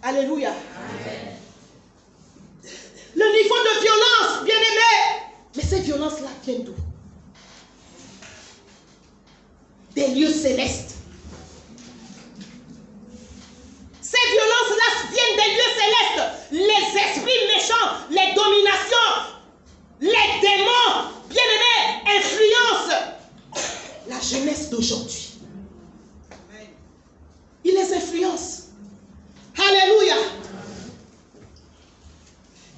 Alléluia. Amen. Le niveau de violence, bien aimé. Mais ces violences-là viennent d'où? Des lieux célestes. Ces violences-là viennent des lieux célestes. Les esprits méchants, les dominations, les démons, bien aimés, influencent la jeunesse d'aujourd'hui. Ils les influencent. Alléluia.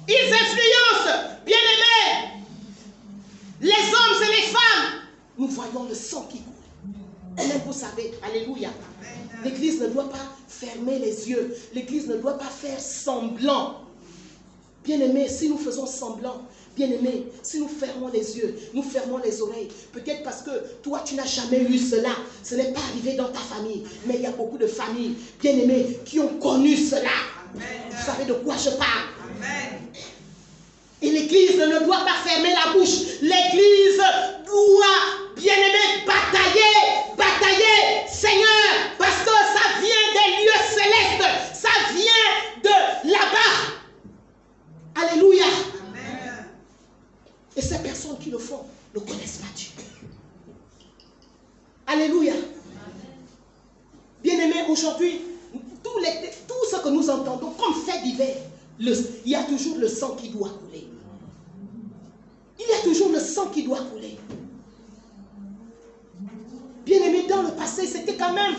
Ils influencent, bien aimés, les hommes et les femmes. Nous voyons le sang qui coule. Même vous savez, alléluia. L'église ne doit pas fermer les yeux. L'église ne doit pas faire semblant. Bien aimé, si nous faisons semblant, bien aimé, si nous fermons les yeux, nous fermons les oreilles, peut-être parce que toi tu n'as jamais eu cela, ce n'est pas arrivé dans ta famille, mais il y a beaucoup de familles, bien aimées, qui ont connu cela. Amen. Vous savez de quoi je parle? Amen. Et l'église ne doit pas fermer la bouche. L'église doit, bien aimé, batailler, Seigneur, parce que ça vient des lieux célestes, ça vient de là-bas. Alléluia. Amen. Et ces personnes qui le font ne connaissent pas Dieu. Alléluia. Bien-aimés, aujourd'hui, tout ce que nous entendons comme fait divers, il y a toujours le sang qui doit couler. Il y a toujours le sang qui doit couler. Bien-aimés, dans le passé, c'était quand même...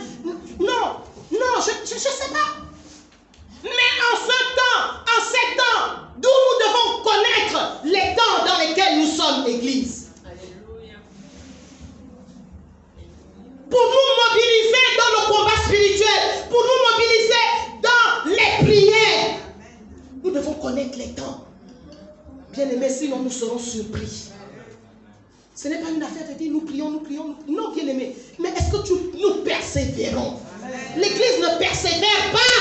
Non, je ne sais pas. Mais en ces temps, d'où nous devons connaître les temps dans lesquels nous sommes Église. Alléluia. Pour nous mobiliser dans le combat spirituel, pour nous mobiliser dans les prières, nous devons connaître les temps. Bien aimés, sinon nous serons surpris. Ce n'est pas une affaire de dire nous prions. Non, bien aimés. Mais est-ce que nous persévérons? L'église ne persévère pas.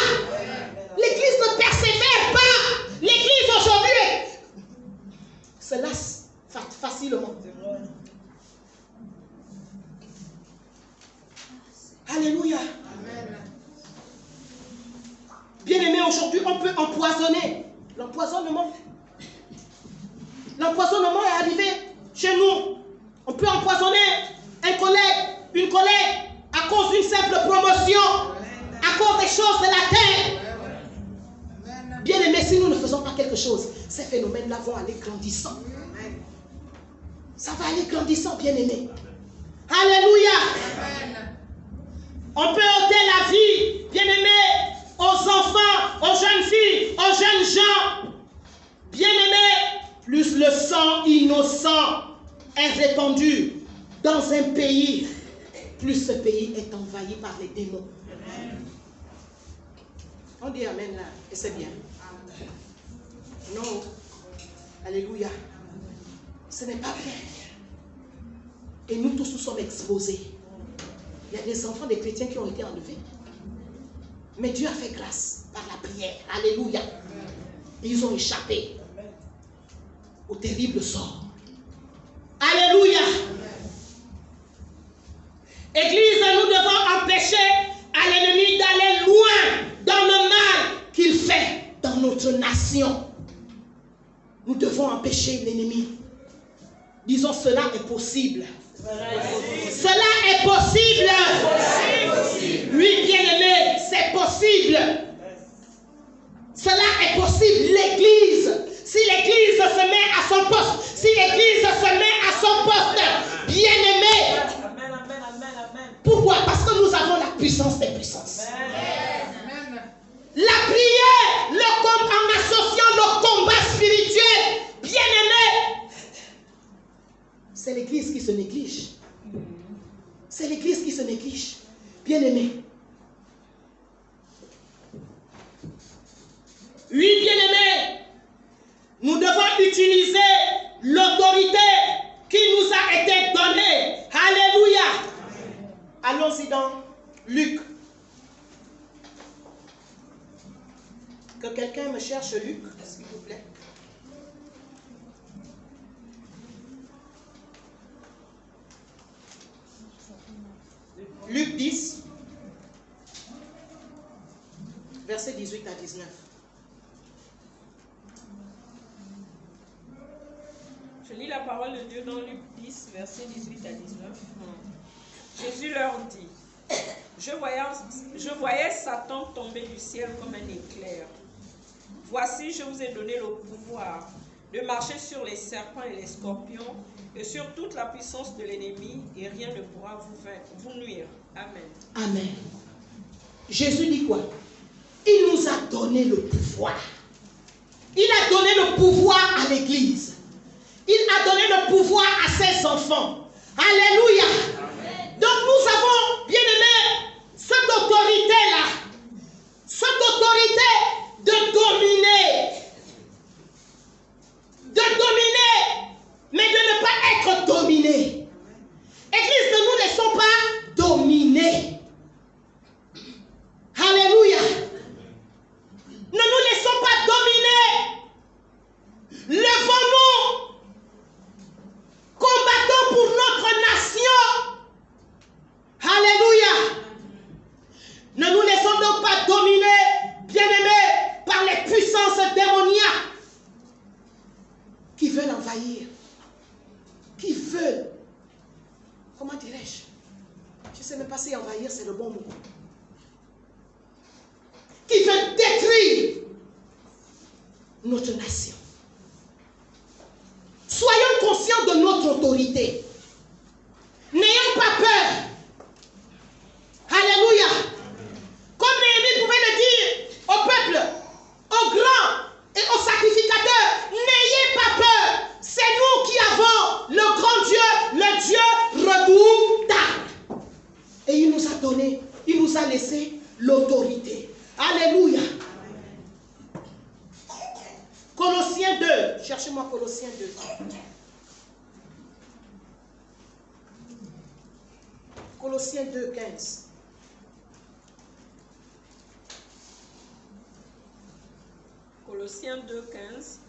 L'église ne persévère pas. L'église aujourd'hui se lasse facilement. Alléluia. Bien aimé, aujourd'hui on peut empoisonner. L'empoisonnement est arrivé chez nous. On peut empoisonner un collègue, une collègue à cause d'une simple promotion, à cause des choses de la terre. Bien aimé, si nous ne faisons pas quelque chose, ces phénomènes-là vont aller grandissant. Ça va aller grandissant, bien aimé. Alléluia. On peut ôter la vie, bien aimé, aux enfants, aux jeunes filles, aux jeunes gens. Bien aimé, plus le sang innocent est répandu dans un pays, plus ce pays est envahi par les démons. On dit amen là, et c'est bien. Non. Alléluia. Ce n'est pas bien. Et nous tous, nous sommes exposés. Il y a des enfants, des chrétiens qui ont été enlevés. Mais Dieu a fait grâce par la prière. Alléluia. Et ils ont échappé au terrible sort. Alléluia. Église, nous devons empêcher à l'ennemi d'aller loin dans le mal qu'il fait dans notre nation. Nous devons empêcher l'ennemi. Disons, cela est possible. Cela est possible. Oui, bien-aimé, c'est possible. Cela est possible. L'église, si l'église se met à son poste, si l'église se met à son poste, bien-aimé. Pourquoi? Parce que nous avons la puissance des puissances. La prière, en associant le combat spirituel, bien-aimé, c'est l'église qui se néglige. C'est l'église qui se néglige. Bien-aimé. Oui, bien-aimé. Nous devons utiliser l'autorité qui nous a été donnée. Alléluia. Allons-y dans Luc. Que quelqu'un me cherche Luc, s'il vous plaît. Luc 10. versets 18 à 19. Je lis la parole de Dieu dans Luc 10, versets 18 à 19. Jésus leur dit, je voyais Satan tomber du ciel comme un éclair. Voici, je vous ai donné le pouvoir de marcher sur les serpents et les scorpions et sur toute la puissance de l'ennemi, et rien ne pourra vous nuire. Amen. Amen. Jésus dit quoi? Il nous a donné le pouvoir. Il a donné le pouvoir à l'église. Il a donné le pouvoir à ses enfants. Alléluia. Amen. Donc nous avons, bien aimé, cette autorité-là. Cette autorité de dominer. De dominer, mais de ne pas être dominé. Église, ne nous laissons pas dominer. Alléluia. Ne nous laissons pas dominer. Levons-nous. Combattons pour notre nation. Alléluia. Ne nous laissons donc pas dominer, bien-aimés, par les puissances démoniaques qui veulent envahir, qui veulent, comment dirais-je, je ne sais même pas si envahir c'est le bon mot, qui veulent détruire notre nation. Soyons conscients de notre autorité. N'ayons pas peur. Alléluia. Comme Néhémie pouvait le dire au peuple, aux grands et aux sacrificateurs, n'ayez pas peur. C'est nous qui avons le grand Dieu, le Dieu redoutable. Et il nous a donné, il nous a laissé l'autorité. Alléluia. Colossiens 2. Cherchez-moi Colossiens 2. Colossiens 2, 15. Colossiens 2, 15.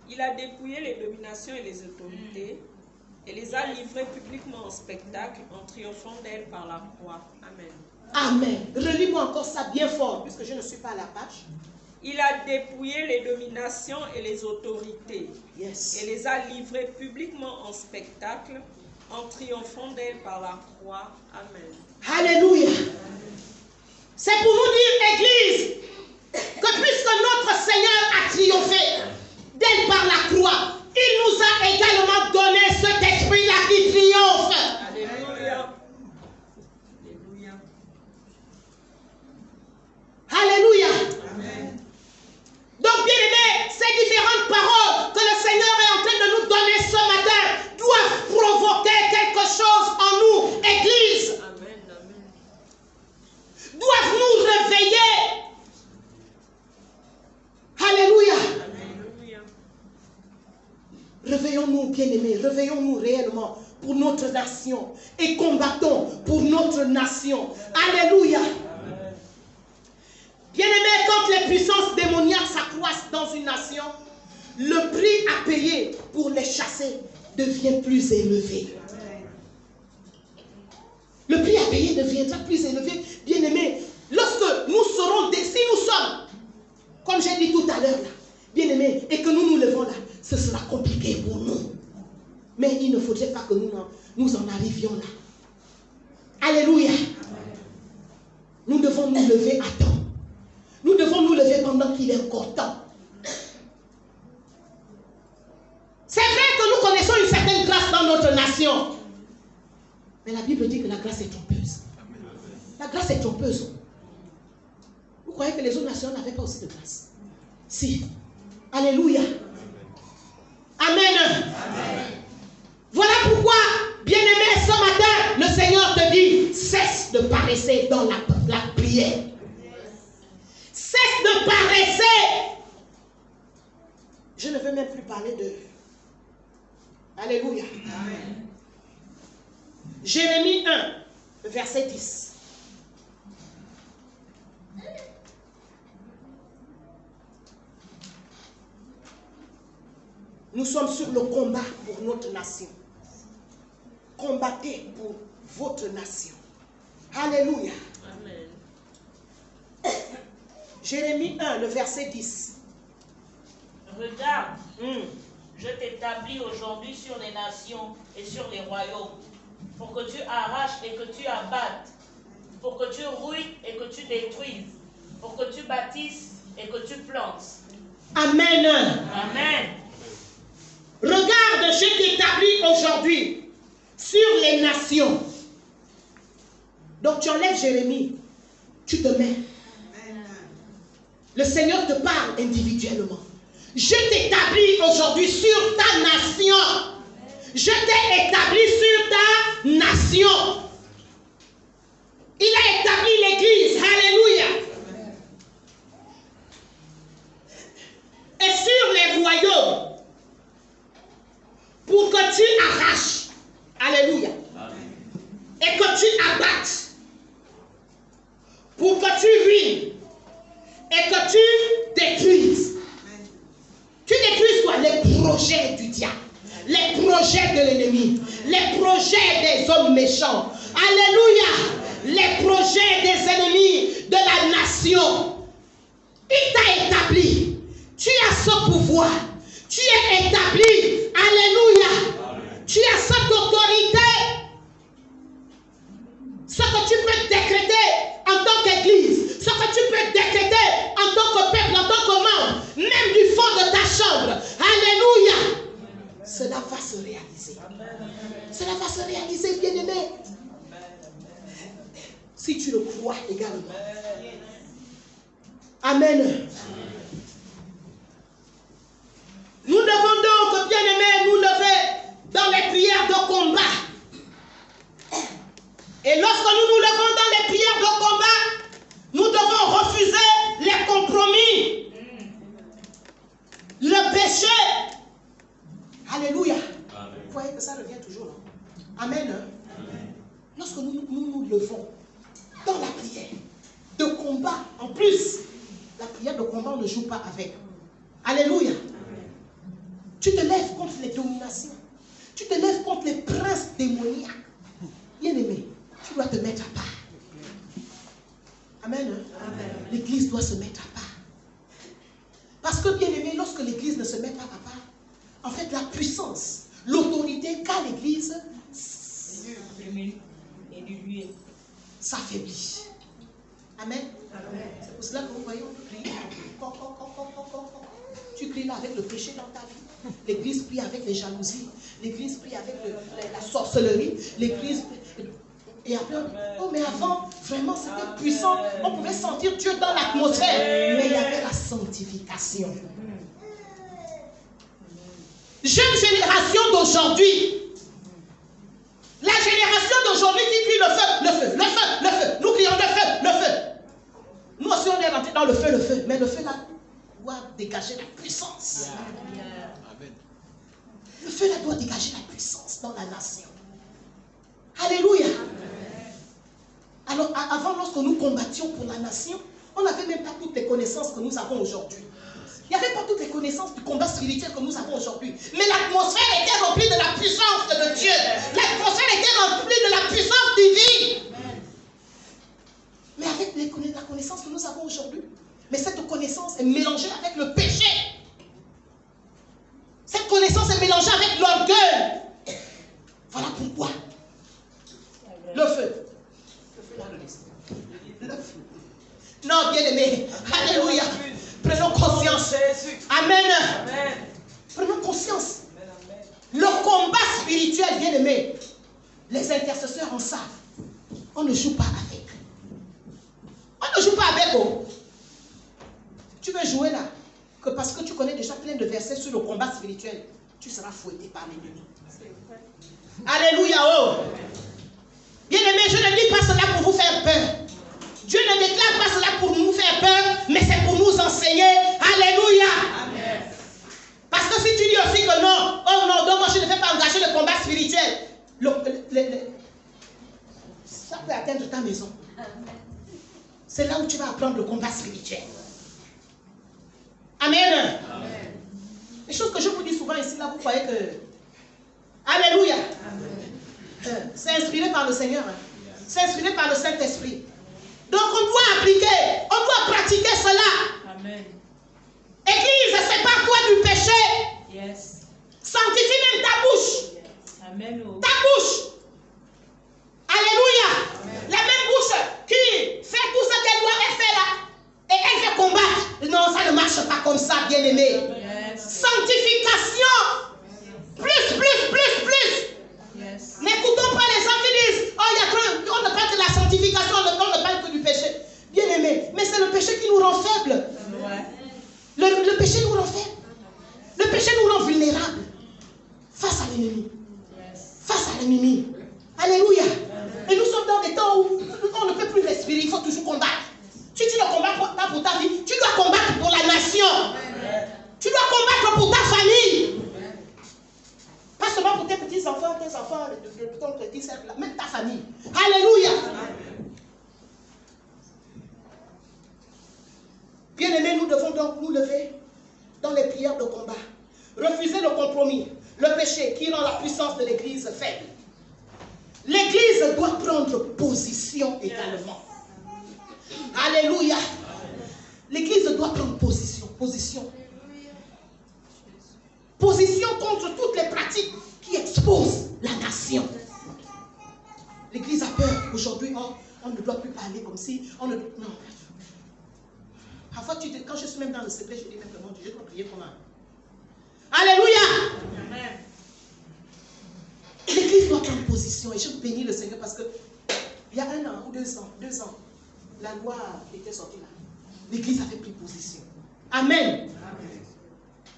Il a dépouillé les dominations et les autorités et les a livrées publiquement en spectacle en triomphant d'elles par la croix. Amen. Amen. Relis-moi encore ça bien fort, puisque je ne suis pas à la page. Il a dépouillé les dominations et les autorités et les a livrées publiquement en spectacle en triomphant d'elles par la croix. Amen. Alléluia. C'est pour nous dire, Église, que puisque notre Seigneur a triomphé d'elle par la croix, il nous a également donné cet esprit-là qui triomphe. Alléluia. Alléluia. Alléluia. Amen. Donc, bien aimé, ces différentes paroles que le Seigneur est en train de nous donner ce matin doivent provoquer quelque chose en nous, Église. Amen. Amen. Doivent nous réveiller. Alléluia. Alléluia. Réveillons-nous, bien-aimés, réveillons-nous réellement pour notre nation et combattons pour notre nation. Alléluia. Bien-aimés, quand les puissances démoniaques s'accroissent dans une nation, le prix à payer pour les chasser devient plus élevé. Le prix à payer deviendra plus élevé. Bien-aimés, lorsque nous serons, si nous sommes, comme j'ai dit tout à l'heure, bien-aimés, et que nous nous levons là, ce sera compliqué pour nous. Mais il ne faudrait pas que nous en arrivions là. Alléluia. Nous devons nous lever à temps. Nous devons nous lever pendant qu'il est encore temps. C'est vrai que nous connaissons une certaine grâce dans notre nation. Mais la Bible dit que la grâce est trompeuse. La grâce est trompeuse. Vous croyez que les autres nations n'avaient pas aussi de grâce? Si. Alléluia. Amen. Amen. Voilà pourquoi, bien-aimé, ce matin, le Seigneur te dit, cesse de paresser dans la prière. Cesse de paresser. Je ne veux même plus parler de... Alléluia. Amen. Jérémie 1, verset 10. Nous sommes sur le combat pour notre nation. Combattez pour votre nation. Alléluia. Amen. Jérémie 1, le verset 10. Regarde, je t'établis aujourd'hui sur les nations et sur les royaumes, pour que tu arraches et que tu abattes, pour que tu rouilles et que tu détruises, pour que tu bâtisses et que tu plantes. Amen. Amen. Regarde, je t'établis aujourd'hui sur les nations. Donc tu enlèves Jérémie, tu te mets. Le Seigneur te parle individuellement. Je t'établis aujourd'hui sur ta nation. Je t'ai établi sur ta nation. Il a établi l'église. Alléluia. Et sur les royaumes. Pour que tu arraches. Alléluia. Et que tu abattes. Pour que tu ruines. Et que tu détruises. Tu détruis quoi? Les projets du diable, les projets de l'ennemi, les projets des hommes méchants. Alléluia. Les projets des ennemis de la nation. Il t'a établi. Tu as ce pouvoir. Tu es établi. Alléluia. Tu as cette autorité. Ce que tu peux décréter en tant qu'église, ce que tu peux décréter en tant que peuple, en tant que membre, même du fond de ta chambre. Alléluia. Cela va se réaliser. Cela va se réaliser, bien-aimé. Si tu le crois également. Amen. Nous devons donc, bien-aimés, nous lever dans les prières de combat. Et lorsque nous nous levons dans les prières de combat, nous devons refuser les compromis, le péché. Alléluia. Amen. Vous voyez que ça revient toujours. Hein? Amen. Amen. Lorsque nous levons dans la prière de combat, en plus, la prière de combat, on ne joue pas avec. Alléluia. Amen. Tu te lèves contre les dominations. Tu te lèves contre les princes démoniaques. Bien-aimé, tu dois te mettre à part. Amen. Amen. L'église doit se mettre à part. Parce que, bien-aimé, lorsque l'église ne se met pas à part, en fait, la puissance, l'autorité qu'a l'église s'affaiblit. Amen. Amen. C'est pour cela que vous voyez, on prie. Tu cries là avec le péché dans ta vie. L'église prie avec les jalousies. L'église prie avec la sorcellerie. L'église. Et après, oh, mais avant, vraiment, c'était puissant. On pouvait sentir Dieu dans l'atmosphère. Mais il y avait la sanctification. Jeune génération d'aujourd'hui. La génération d'aujourd'hui qui crie le feu, le feu, le feu, le feu. Nous crions le feu, le feu. Nous aussi, on est rentré dans le feu, le feu. Mais le feu là doit dégager la puissance. Amen. Le feu là doit dégager la puissance dans la nation. Alléluia. Alors, avant, lorsque nous combattions pour la nation, on n'avait même pas toutes les connaissances que nous avons aujourd'hui. Il n'y avait pas toutes les connaissances du combat spirituel que nous avons aujourd'hui. Mais l'atmosphère était remplie de la puissance de Dieu. L'atmosphère était remplie de la puissance divine. Mais avec la connaissance que nous avons aujourd'hui, mais cette connaissance est mélangée avec le péché. Cette connaissance est mélangée avec l'orgueil. Voilà pourquoi. Le feu. Le feu là, le feu. Non, bien-aimé. Alléluia. Prenons conscience. Amen. Amen. Prenons conscience. Le combat spirituel, bien-aimé. Les intercesseurs en savent. On ne joue pas avec. On ne joue pas avec eux. Tu veux jouer là, que parce que tu connais déjà plein de versets sur le combat spirituel, tu seras fouetté par l'ennemi. Alléluia. Oh. Bien-aimé, je ne dis pas cela pour vous faire peur. Dieu ne déclare pas cela pour nous faire peur, mais c'est pour nous enseigner. Alléluia. Amen. Parce que si tu dis aussi que non, oh non, donc moi je ne vais pas engager le combat spirituel, ça peut atteindre ta maison. C'est là où tu vas apprendre le combat spirituel. Amen. Amen. Les choses que je vous dis souvent ici, là, vous croyez que... Alléluia. C'est inspiré par le Seigneur. C'est inspiré par le Saint-Esprit. Donc on doit appliquer, on doit pratiquer cela. Amen. Église, sépare-toi du péché. Yes. Sanctifie même ta bouche. Amen. Oh. Ta bouche. Alléluia. La même bouche qui fait tout ce qu'elle doit faire là. Et elle veut combattre. Non, ça ne marche pas comme ça, bien-aimé. Yes. Sanctification. Plus. Yes. N'écoutons pas les gens qui disent, oh, on ne parle que de la sanctification, on ne parle que du péché. Bien-aimé, mais c'est le péché qui nous rend faibles. Ouais. Le péché nous rend faibles. Le péché nous rend vulnérables face à l'ennemi. Yes. Face à l'ennemi. Alléluia. Et nous sommes dans des temps où on ne peut plus respirer, il faut toujours combattre. Si tu ne combats pas pour ta vie, tu dois combattre pour la nation. Tu dois combattre pour ta famille. Pas seulement pour tes petits-enfants, de ton petit cercle, même ta famille. Alléluia. Bien-aimés, nous devons donc nous lever dans les prières de combat. Refuser le compromis, le péché qui rend la puissance de l'Église faible. L'Église doit prendre position également. Alléluia. L'Église doit prendre position. Position contre toutes les pratiques qui exposent la nation. L'Église a peur. Aujourd'hui, on ne doit plus parler comme si on ne... Non. Parfois, quand je suis même dans le secret, je dis même mon Dieu, je dois prier comment? Alléluia. Amen. L'Église doit prendre position. Et je bénis le Seigneur parce que il y a 1 an ou 2 ans, la loi était sortie là. L'Église avait pris position. Amen.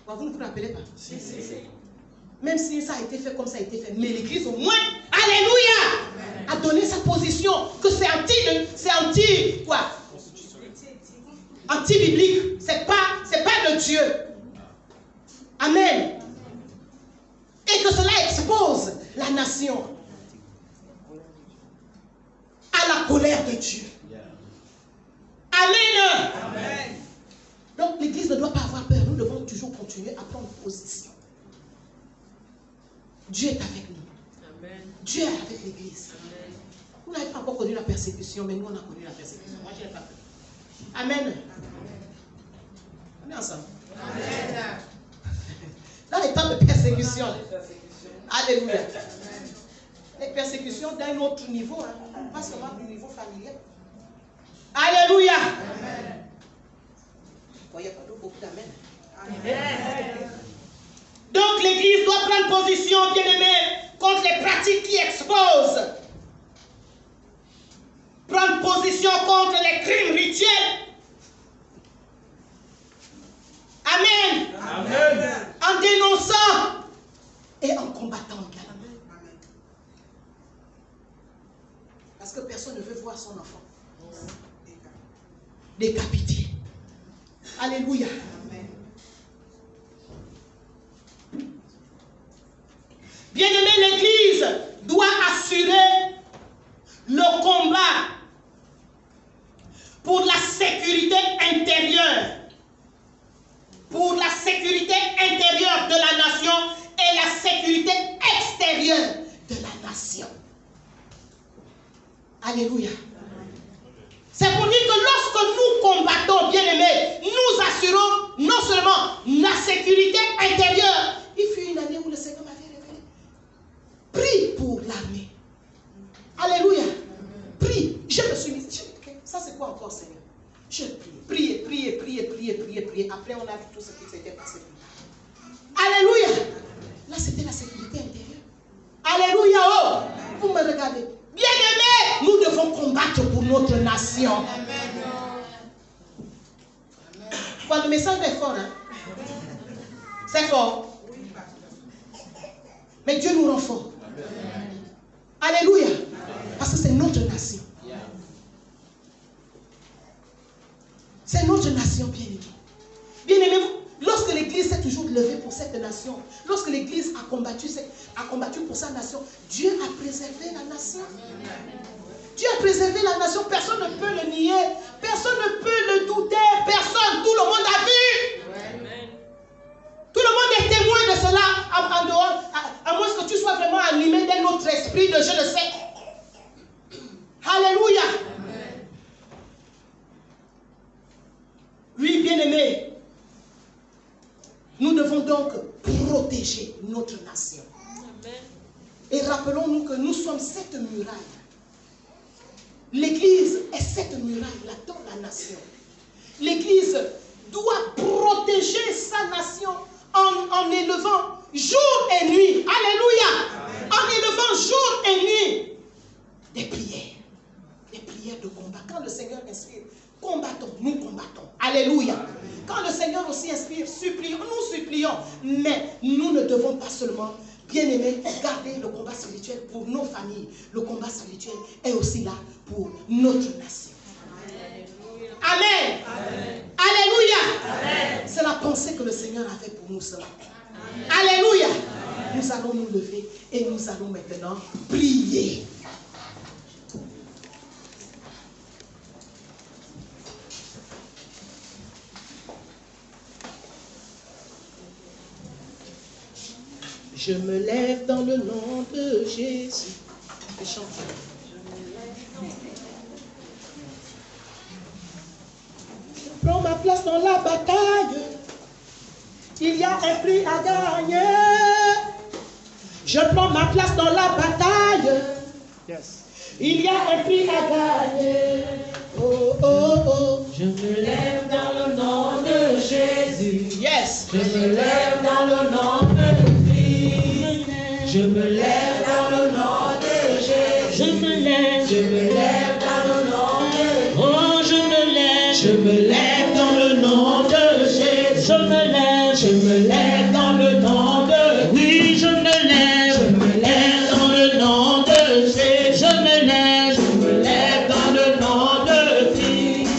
Vous ne vous rappelez pas? Si. Même si ça a été fait comme ça a été fait. Mais l'Église au moins, alléluia, a donné sa position. Que c'est anti quoi? Anti-biblique. C'est pas de Dieu. Amen. Et que cela expose la nation à la colère de Dieu. Amen. Amen. Donc l'Église ne doit pas avoir peur. Nous devons toujours continuer à prendre position. Dieu est avec nous. Amen. Dieu est avec l'Église. Vous n'avez pas encore connu la persécution, mais nous on a connu la persécution. Moi je n'ai pas peur. Amen. On est ensemble. Amen. Dans les temps de persécution. Alléluia. Les persécutions d'un autre niveau, hein, pas seulement du niveau familial. Alléluia. Amen. Vous voyez pas beaucoup d'amen. Amen. Donc l'Église doit prendre position, bien-aimés, contre les pratiques qui exposent. Prendre position contre les crimes rituels. Amen. Amen. En dénonçant et en combattant également. Parce que personne ne veut voir son enfant décapité. Alléluia. Amen. Bien-aimé, l'Église doit assurer le combat pour la sécurité intérieure. Pour la sécurité intérieure de la nation et la sécurité extérieure de la nation. Alléluia. C'est pour dire que lorsque nous combattons, bien-aimés, nous assurons non seulement la sécurité intérieure. Il fut une année où le Seigneur m'avait révélé. Prie pour l'armée. Alléluia. Prie. Je me suis mis. Ça c'est quoi encore, Seigneur? Je prie. Priez. Après on a vu tout ce qui s'était passé. Alléluia. Là c'était la sécurité intérieure. Alléluia. Oh, vous me regardez. Bien-aimés, nous devons combattre pour notre nation. Bon, le message est fort, hein? C'est fort. Mais Dieu nous rend fort. Alléluia. Parce que c'est notre nation. C'est notre nation, bien-aimée. Bien-aimés, lorsque l'Église s'est toujours levée pour cette nation, lorsque l'Église a combattu pour sa nation, Dieu a préservé la nation. Dieu a préservé la nation, personne ne peut le nier, personne ne peut le douter, personne, tout le monde a vu. Tout le monde est témoin de cela, en dehors, à moins que tu sois vraiment animé d'un autre esprit de je ne sais. Alléluia. Oui, bien-aimé, donc protéger notre nation. Amen. Et rappelons-nous que nous sommes cette muraille. L'Église est cette muraille-là dans la nation. L'Église doit protéger sa nation en élevant jour et nuit. Alléluia. Amen. En élevant jour et nuit des prières. Des prières de combat. Quand le Seigneur inspire, combattons, nous combattons. Alléluia. Amen. Quand le Seigneur aussi inspire, supplions, nous supplions. Mais nous ne devons pas seulement, bien-aimés, garder le combat spirituel pour nos familles. Le combat spirituel est aussi là pour notre nation. Amen. Amen. Alléluia. Amen. C'est la pensée que le Seigneur avait pour nous ce matin. Amen. Alléluia. Amen. Nous allons nous lever et nous allons maintenant prier. Je me lève dans le nom de Jésus. Je chante. Je prends ma place dans la bataille. Il y a un prix à gagner. Je prends ma place dans la bataille. Yes. Il y a un prix à gagner. Oh, oh, oh. Je me lève dans le nom de Jésus. Yes. Je me lève dans le nom de Christ. Je me lève dans le nom de Jésus. Je me lève. Je me lève dans le nom de Oh, je me lève. Je me lève dans le nom de Jésus. Je me lève. Je me lève dans le nom de Oui, je me lève. Je me lève dans le nom de Jésus. Je me lève. Je me lève dans le nom de Christ.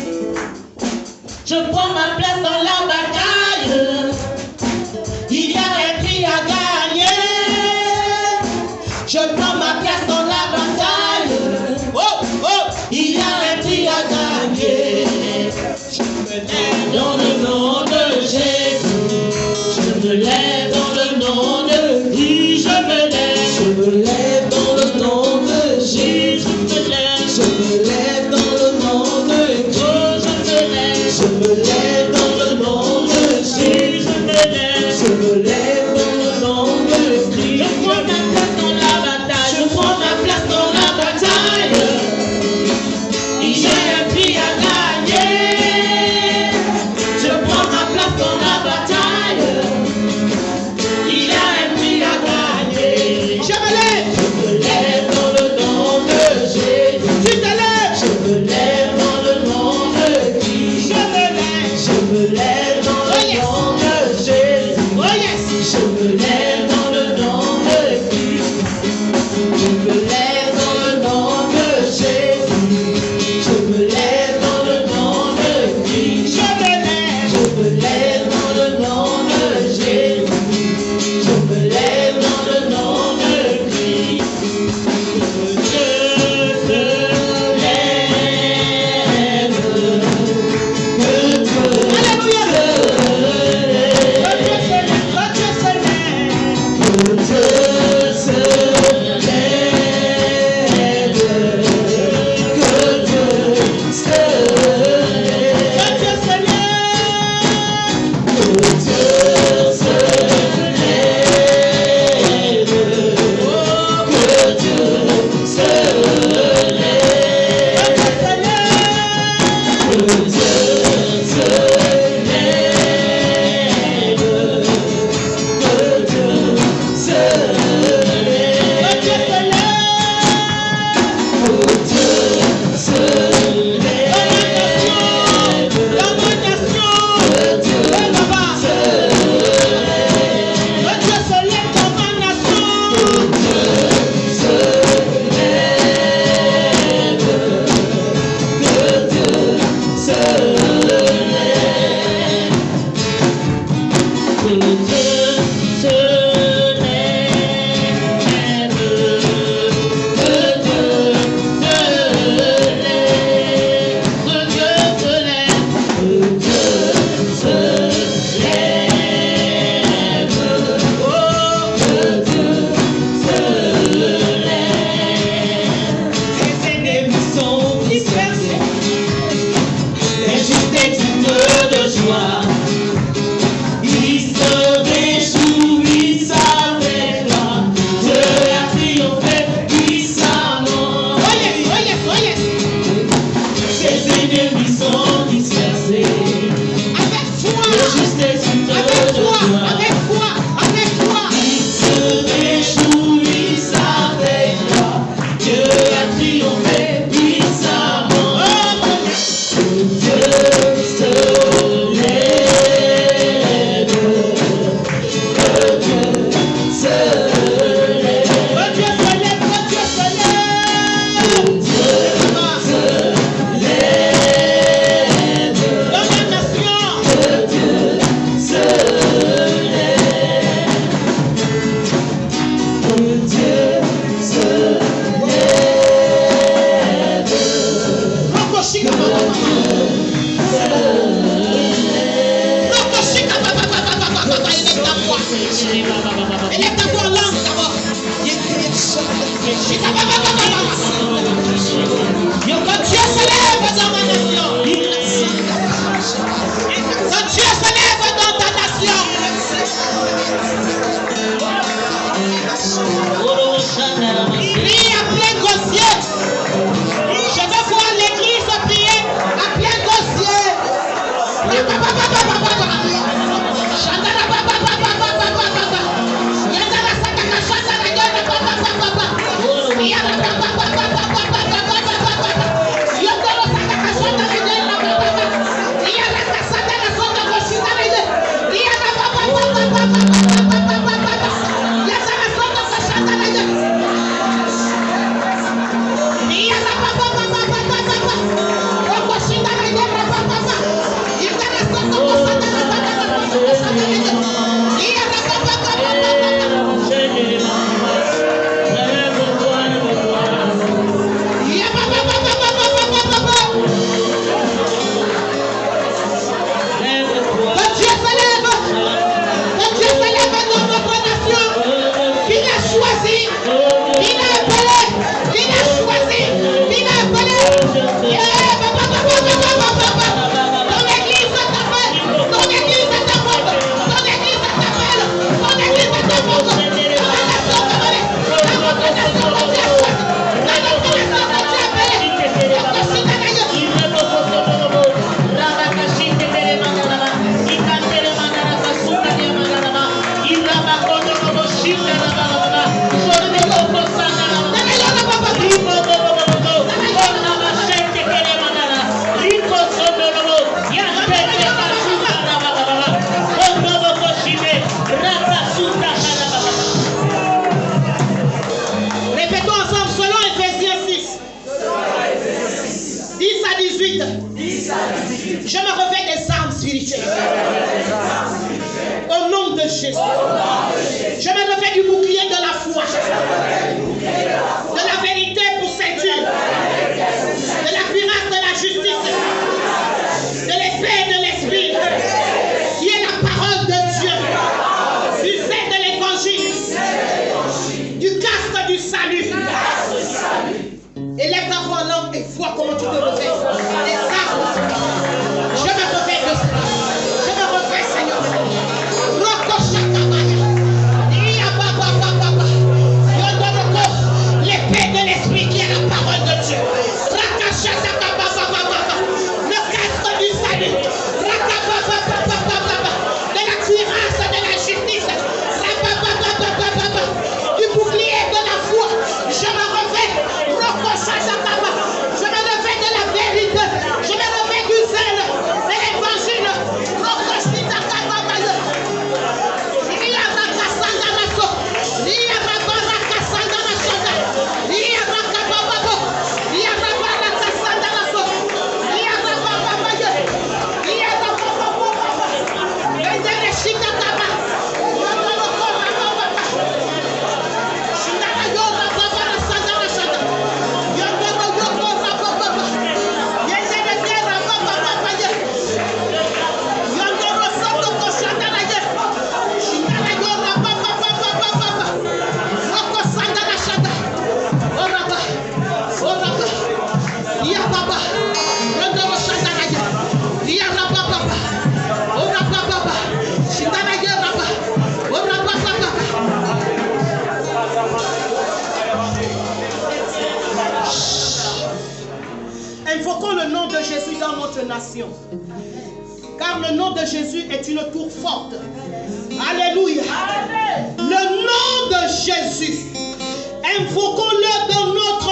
Je prends ma place dans la bataille. Il y a un prix à gagner. Je prends ma place dans la bataille. Oh, oh. Il y a un prix à gagner. Je me lève dans le nom de Jésus. Je me lève dans le nom de Christ. Je me lève. Je me lève dans le nom de Jésus. Je me lève. Je me lève dans le nom de Christ. Oh, je me lève. Je me lève dans le nom de Jésus. Je me lève. Je me lève dans le nom de Christ. Je prends ma place dans la bataille. Je prends ma place dans la bataille. Il y a un prix à gagner. Je prends ma place dans la bataille. Il y a un prix à gagner. Je me lève. Je me lève dans le nom de Jésus. Tu te lèves. Je me lève dans le nom de Christ. Je me lève. Je me lève dans le nom de Jésus. Oh yes. Je me lève dans le nom de Christ. Je me lève dans le nom de Jésus. Je me lève dans le nom de Christ. Je me lève. Je me lève dans le nom de Jésus. Je me lève dans le nom de Christ. Je me lève. Alléluia. Les justes exultent de joie. Ils se Élève ta voix en langue d'abord. Quand Dieu se lève dans ma nation. Quand Dieu se lève dans ta nation. Prie à plein gosier. Je veux voir l'église prier à plein gosier. Je me revêt des armes spirituelles. Au nom de Jésus. Je me revêt du bouclier de la foi. De la vérité pour ceinture. De la cuirasse de la justice. De l'épée de l'esprit. Qui est la parole de Dieu. Du zèle de l'évangile. Du casque du salut. Élève ta voix en langue et vois comment tu te revêts. Les armes. Je me revêt de ça. Je me revêt, Seigneur. L'épée de l'esprit qui est la parole de Dieu. Le casque du salut. De la cuirasse de la justice. Du bouclier de la foi. Je me revêt. Je me revêt de la vérité. Je me revêt du zèle de l'évangile. Invoquons le nom de Jésus dans notre nation. Car le nom de Jésus est une tour forte. Alléluia. Le nom de Jésus. Invoquons-le dans notre